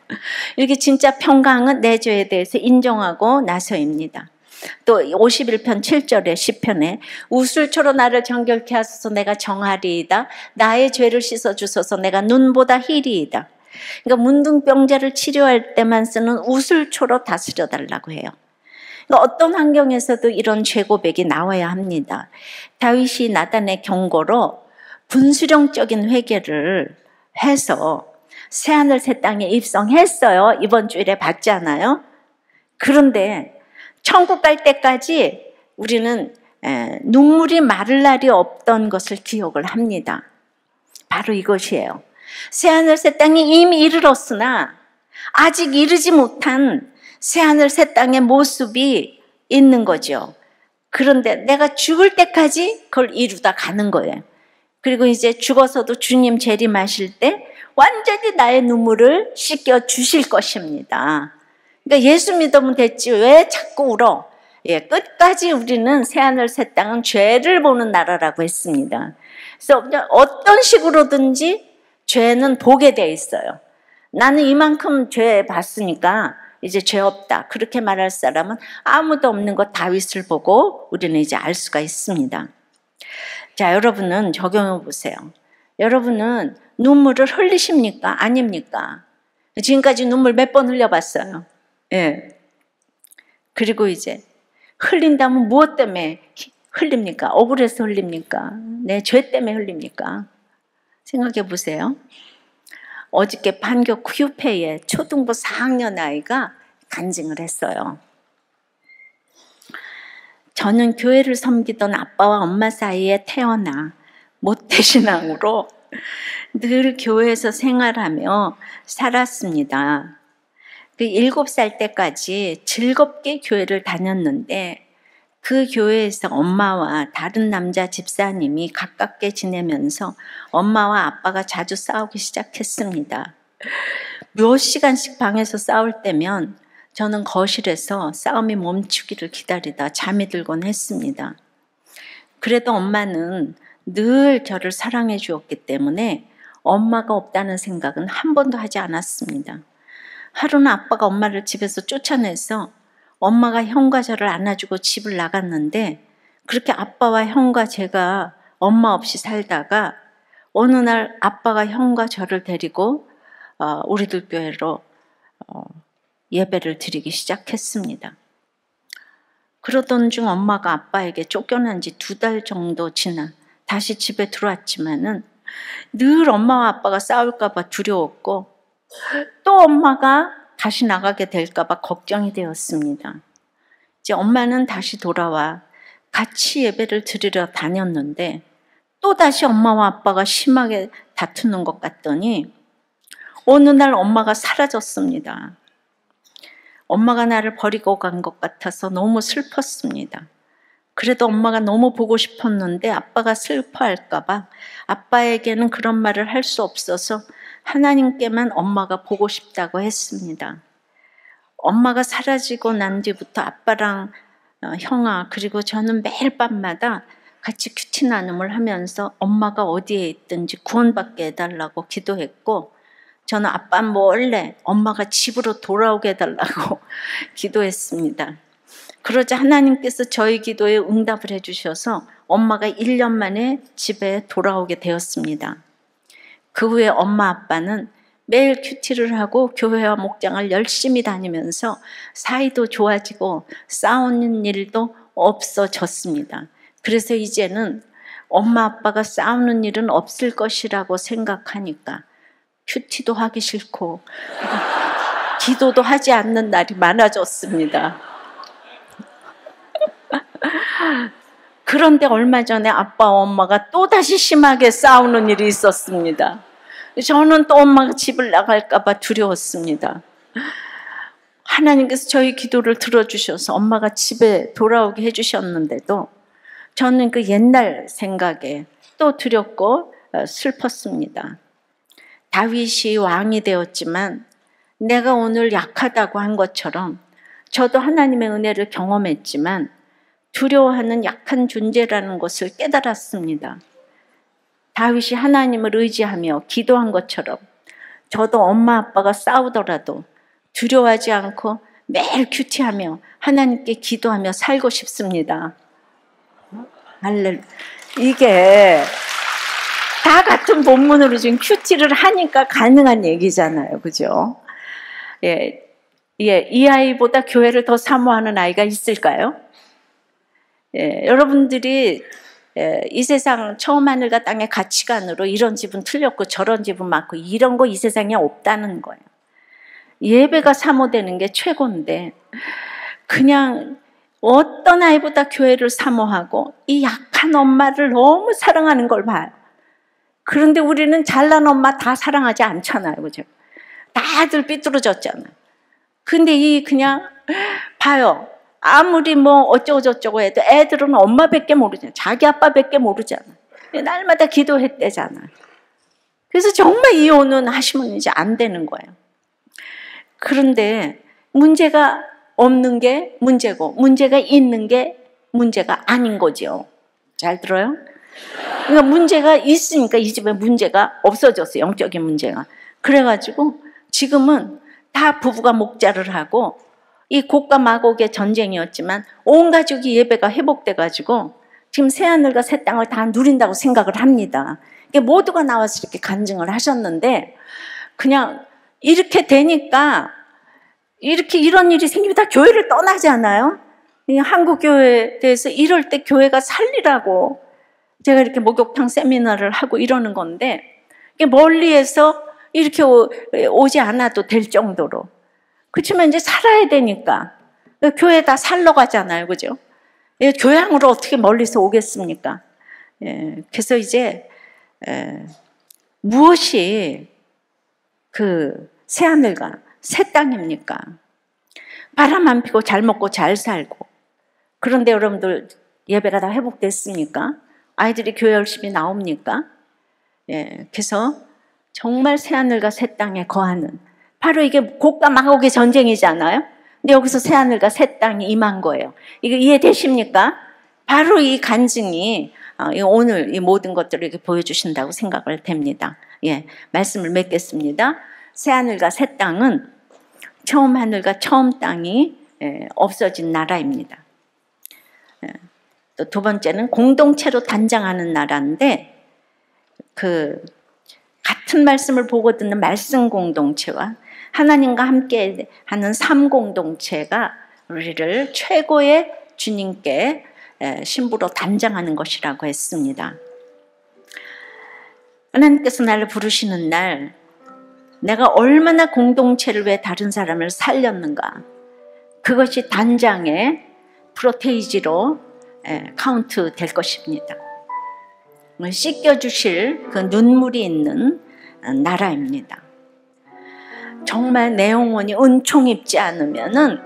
이렇게 진짜 평강은 내 죄에 대해서 인정하고 나서입니다. 또 51편 7절의 시편에 우슬초로 나를 정결케 하소서 내가 정하리이다. 나의 죄를 씻어주소서 내가 눈보다 희리이다. 그러니까 문둥병자를 치료할 때만 쓰는 우슬초로 다스려달라고 해요. 그러니까 어떤 환경에서도 이런 죄 고백이 나와야 합니다. 다윗이 나단의 경고로 분수령적인 회개를 해서 새하늘 새 땅에 입성했어요. 이번 주일에 봤잖아요. 그런데 천국 갈 때까지 우리는 눈물이 마를 날이 없던 것을 기억을 합니다. 바로 이것이에요. 새하늘 새 땅이 이미 이르렀으나 아직 이르지 못한 새하늘 새 땅의 모습이 있는 거죠. 그런데 내가 죽을 때까지 그걸 이루다 가는 거예요. 그리고 이제 죽어서도 주님 재림하실 때 완전히 나의 눈물을 씻겨 주실 것입니다. 그러니까 예수 믿으면 됐지 왜 자꾸 울어? 예, 끝까지 우리는 새하늘 새 땅은 죄를 보는 나라라고 했습니다. 그래서 어떤 식으로든지 죄는 보게 돼 있어요. 나는 이만큼 죄 봤으니까 이제 죄 없다. 그렇게 말할 사람은 아무도 없는 것 다윗을 보고 우리는 이제 알 수가 있습니다. 자, 여러분은 적용해 보세요. 여러분은 눈물을 흘리십니까? 아닙니까? 지금까지 눈물 몇 번 흘려봤어요. 예. 그리고 이제 흘린다면 무엇 때문에 흘립니까? 억울해서 흘립니까? 내 죄 때문에 흘립니까? 생각해 보세요. 어저께 판교 쿠유페에 초등부 4학년 아이가 간증을 했어요. 저는 교회를 섬기던 아빠와 엄마 사이에 태어나 모태신앙으로 늘 교회에서 생활하며 살았습니다. 7살 때까지 즐겁게 교회를 다녔는데 그 교회에서 엄마와 다른 남자 집사님이 가깝게 지내면서 엄마와 아빠가 자주 싸우기 시작했습니다. 몇 시간씩 방에서 싸울 때면 저는 거실에서 싸움이 멈추기를 기다리다 잠이 들곤 했습니다. 그래도 엄마는 늘 저를 사랑해 주었기 때문에 엄마가 없다는 생각은 한 번도 하지 않았습니다. 하루는 아빠가 엄마를 집에서 쫓아내서 엄마가 형과 저를 안아주고 집을 나갔는데 그렇게 아빠와 형과 제가 엄마 없이 살다가 어느 날 아빠가 형과 저를 데리고 우리들 교회로 예배를 드리기 시작했습니다. 그러던 중 엄마가 아빠에게 쫓겨난 지 2달 정도 지나 다시 집에 들어왔지만은 늘 엄마와 아빠가 싸울까 봐 두려웠고 또 엄마가 다시 나가게 될까 봐 걱정이 되었습니다. 이제 엄마는 다시 돌아와 같이 예배를 드리러 다녔는데 또 다시 엄마와 아빠가 심하게 다투는 것 같더니 어느 날 엄마가 사라졌습니다. 엄마가 나를 버리고 간 것 같아서 너무 슬펐습니다. 그래도 엄마가 너무 보고 싶었는데 아빠가 슬퍼할까 봐 아빠에게는 그런 말을 할 수 없어서 하나님께만 엄마가 보고 싶다고 했습니다. 엄마가 사라지고 난 뒤부터 아빠랑 형아 그리고 저는 매일 밤마다 같이 큐티 나눔을 하면서 엄마가 어디에 있든지 구원받게 해달라고 기도했고 저는 아빠 몰래 엄마가 집으로 돌아오게 해달라고 기도했습니다. 그러자 하나님께서 저희 기도에 응답을 해주셔서 엄마가 1년 만에 집에 돌아오게 되었습니다. 그 후에 엄마 아빠는 매일 큐티를 하고 교회와 목장을 열심히 다니면서 사이도 좋아지고 싸우는 일도 없어졌습니다. 그래서 이제는 엄마 아빠가 싸우는 일은 없을 것이라고 생각하니까 큐티도 하기 싫고 기도도 하지 않는 날이 많아졌습니다. 그런데 얼마 전에 아빠와 엄마가 또다시 심하게 싸우는 일이 있었습니다. 저는 또 엄마가 집을 나갈까 봐 두려웠습니다. 하나님께서 저희 기도를 들어주셔서 엄마가 집에 돌아오게 해주셨는데도 저는 그 옛날 생각에 또 두렵고 슬펐습니다. 다윗이 왕이 되었지만 내가 오늘 약하다고 한 것처럼 저도 하나님의 은혜를 경험했지만 두려워하는 약한 존재라는 것을 깨달았습니다. 다윗이 하나님을 의지하며 기도한 것처럼 저도 엄마 아빠가 싸우더라도 두려워하지 않고 매일 큐티하며 하나님께 기도하며 살고 싶습니다. 할렐루야. 이게 다 같은 본문으로 지금 큐티를 하니까 가능한 얘기잖아요. 그죠? 예, 이 아이보다 교회를 더 사모하는 아이가 있을까요? 예, 여러분들이 이 세상 처음 하늘과 땅의 가치관으로 이런 집은 틀렸고 저런 집은 맞고 이런 거 이 세상에 없다는 거예요. 예배가 사모되는 게 최고인데 그냥 어떤 아이보다 교회를 사모하고 이 약한 엄마를 너무 사랑하는 걸 봐요. 그런데 우리는 잘난 엄마 다 사랑하지 않잖아요. 그죠? 다들 삐뚤어졌잖아요. 근데 그냥 봐요. 아무리 뭐 어쩌고저쩌고 해도 애들은 엄마밖에 모르잖아요. 자기 아빠밖에 모르잖아요. 날마다 기도했대잖아요. 그래서 정말 이혼은 하시면 이제 안 되는 거예요. 그런데 문제가 없는 게 문제고 문제가 있는 게 문제가 아닌 거죠. 잘 들어요? 그러니까 문제가 있으니까 이 집에 문제가 없어졌어요. 영적인 문제가. 그래가지고 지금은 다 부부가 목자를 하고 이 곡과 마곡의 전쟁이었지만 온 가족이 예배가 회복돼가지고 지금 새하늘과 새 땅을 다 누린다고 생각을 합니다. 모두가 나와서 이렇게 간증을 하셨는데 그냥 이렇게 되니까 이렇게 이런 일이 생기면 다 교회를 떠나지 않아요? 한국 교회에 대해서 이럴 때 교회가 살리라고 제가 이렇게 목욕탕 세미나를 하고 이러는 건데 멀리에서 이렇게 오지 않아도 될 정도로. 그렇지만 이제 살아야 되니까 교회 다 살러 가잖아요. 그죠? 교양으로 어떻게 멀리서 오겠습니까? 그래서 이제 무엇이 그 새하늘과 새 땅입니까? 바람 안 피고 잘 먹고 잘 살고. 그런데 여러분들 예배가 다 회복됐습니까? 아이들이 교회 열심히 나옵니까? 그래서 정말 새하늘과 새 땅에 거하는 바로 이게 곡과 마곡의 전쟁이잖아요. 근데 여기서 새하늘과 새 땅이 임한 거예요. 이거 이해되십니까? 바로 이 간증이 오늘 이 모든 것들을 이렇게 보여주신다고 생각을 됩니다. 말씀을 맺겠습니다. 새하늘과 새 땅은 처음 하늘과 처음 땅이 없어진 나라입니다. 또 두 번째는 공동체로 단장하는 나라인데 그 같은 말씀을 보고 듣는 말씀 공동체와 하나님과 함께 하는 삶 공동체가 우리를 최고의 주님께 신부로 단장하는 것이라고 했습니다. 하나님께서 나를 부르시는 날 내가 얼마나 공동체를 위해 다른 사람을 살렸는가, 그것이 단장의 프로테이지로 카운트 될 것입니다. 씻겨주실 그 눈물이 있는 나라입니다. 정말 내 영혼이 은총 입지 않으면은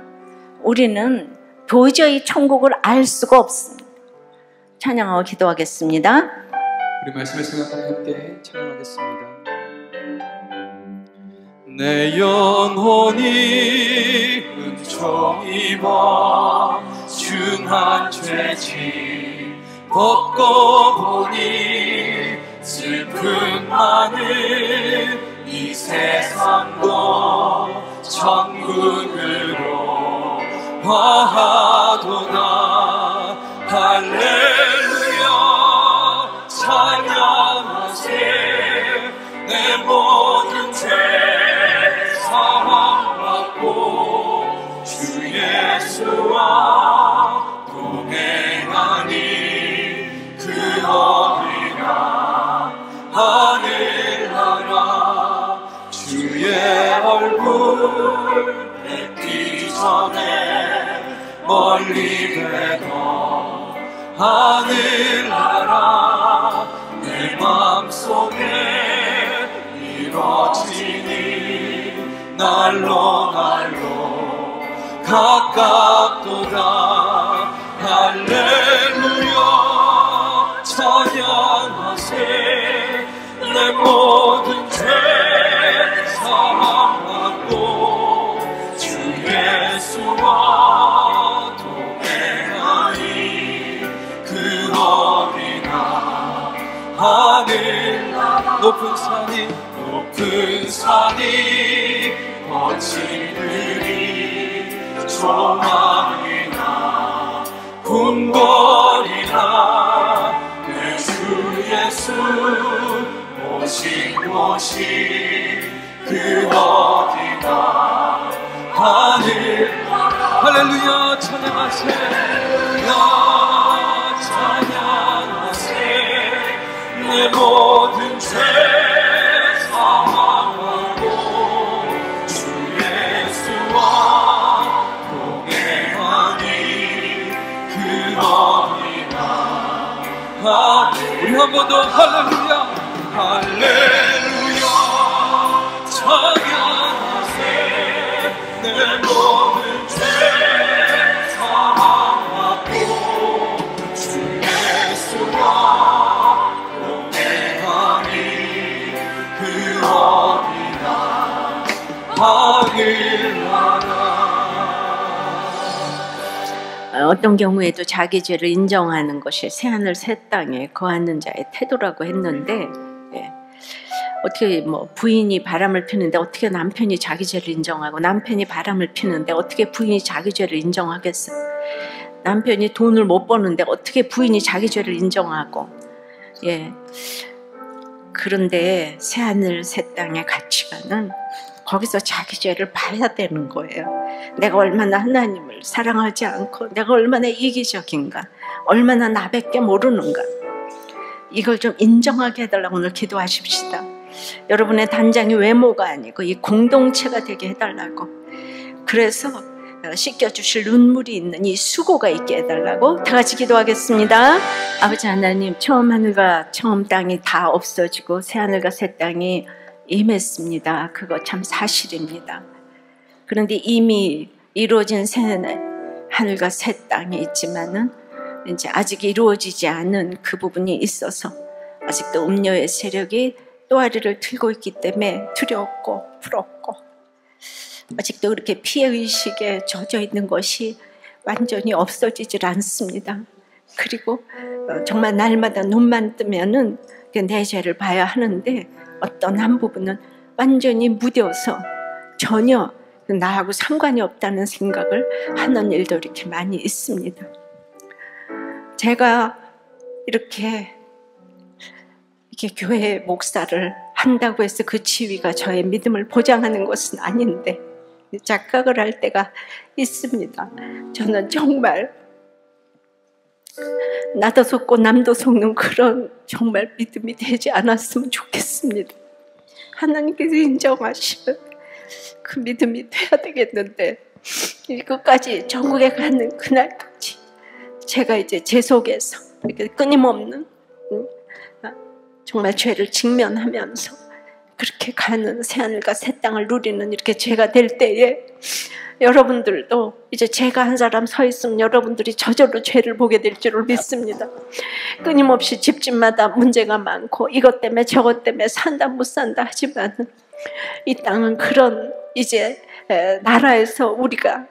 우리는 도저히 천국을 알 수가 없습니다. 찬양하고 기도하겠습니다. 우리 말씀을 생각하며 함께 찬양하겠습니다. 내 영혼이 은총 입어 중한 죄짐 벗고 보니 슬픔 많은 이 세상도 천국으로 화하도다. 할렐루야 찬양하세. 내 모든 죄 사함받고 주 예수와 동행하니 그 어디나 하늘나라 주의 얼굴 뵙기 전에 멀리 되던 하늘나라 내 맘속에 이뤄지니 날로 가깝도다. 할렐루야 찬양하세. 내 모든 죄 사함받고 주 예수와 동행하니 그 어디나 하늘나라 높은 산이 거친 들이 조망이나 궁궐이나 내 주 예수 오신 곳이 그 어디나 하늘나라. 할렐루야 찬양하세. 찬양하세. 내 모든 죄 사함받고 주 예수와 동행하니 그 어디나. 우리 한 번 더 할렐루야 할렐루야 찬양하세 내 모든 죄 사함받고 주 예수와 동행하니 그 어디나 하길만한. 어떤 경우에도 자기 죄를 인정하는 것이 새하늘 새 땅에 거하는 자의 태도라고 했는데, 어떻게 뭐 부인이 바람을 피는데 어떻게 남편이 자기 죄를 인정하고, 남편이 바람을 피는데 어떻게 부인이 자기 죄를 인정하겠어요? 남편이 돈을 못 버는데 어떻게 부인이 자기 죄를 인정하고. 그런데 새하늘 새 땅의 가치관은 거기서 자기 죄를 봐야 되는 거예요. 내가 얼마나 하나님을 사랑하지 않고, 내가 얼마나 이기적인가, 얼마나 나밖에 모르는가, 이걸 좀 인정하게 해달라고 오늘 기도하십시다. 여러분의 단장이 외모가 아니고 이 공동체가 되게 해달라고. 그래서 씻겨주실 눈물이 있는 이 수고가 있게 해달라고 다 같이 기도하겠습니다. 아버지 하나님, 처음 하늘과 처음 땅이 다 없어지고 새하늘과 새 땅이 임했습니다. 그거 참 사실입니다. 그런데 이미 이루어진 새 하늘과 새 땅이 있지만은 이제 아직 이루어지지 않은 그 부분이 있어서 아직도 음녀의 세력이 또아리를 들고 있기 때문에 두렵고 부럽고, 아직도 그렇게 피해의식에 젖어 있는 것이 완전히 없어지질 않습니다. 그리고 정말 날마다 눈만 뜨면은 내 죄를 봐야 하는데 어떤 한 부분은 완전히 무뎌서 전혀 나하고 상관이 없다는 생각을 하는 일도 이렇게 많이 있습니다. 제가 이렇게 교회 목사를 한다고 해서 그 지위가 저의 믿음을 보장하는 것은 아닌데 착각을 할 때가 있습니다. 저는 정말 나도 속고 남도 속는 그런 정말 믿음이 되지 않았으면 좋겠습니다. 하나님께서 인정하시면 그 믿음이 돼야 되겠는데, 끝까지 천국에 가는 그날까지 제가 이제 제 속에서 이렇게 끊임없는 정말 죄를 직면하면서 그렇게 가는 새하늘과 새 땅을 누리는 이렇게 죄가 될 때에, 여러분들도 이제 제가 한 사람 서 있으면 여러분들이 저절로 죄를 보게 될 줄을 믿습니다. 끊임없이 집집마다 문제가 많고 이것 때문에 저것 때문에 산다 못 산다 하지만 이 땅은 그런 이제 나라에서 우리가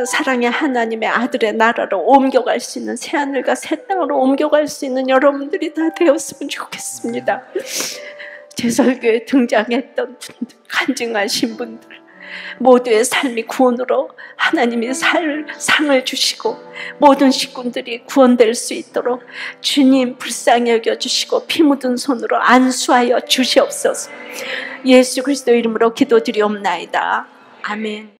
사랑의 하나님의 아들의 나라로 옮겨갈 수 있는, 새하늘과 새 땅으로 옮겨갈 수 있는 여러분들이 다 되었으면 좋겠습니다. 제 설교에 등장했던 분들, 간증하신 분들 모두의 삶이 구원으로 하나님이 상을 주시고 모든 식구들이 구원될 수 있도록 주님 불쌍히 여겨주시고 피 묻은 손으로 안수하여 주시옵소서. 예수 그리스도 이름으로 기도드리옵나이다. 아멘.